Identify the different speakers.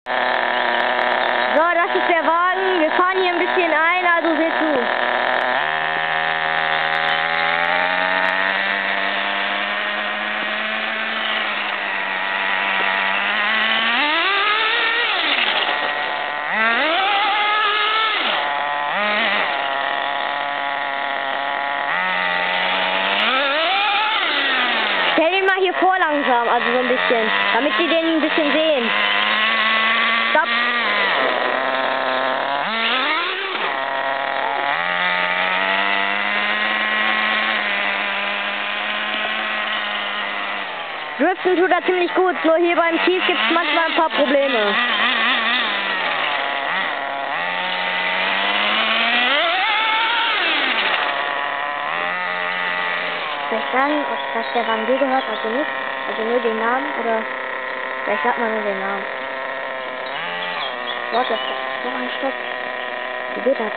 Speaker 1: So, das ist der Wagen. Wir fahren hier ein bisschen ein, also seht zu. Stell den mal hier vor langsam, also so ein bisschen, damit die den ein bisschen sehen. Stopp. Driften tut er ziemlich gut, nur hier beim Kies gibt es manchmal ein paar Probleme. Soll ich sagen, ob das der Wagen dir gehört, also nicht? Also nur den Namen oder vielleicht sagt man nur den Namen. Warte, noch ein Stopp. Wie geht das?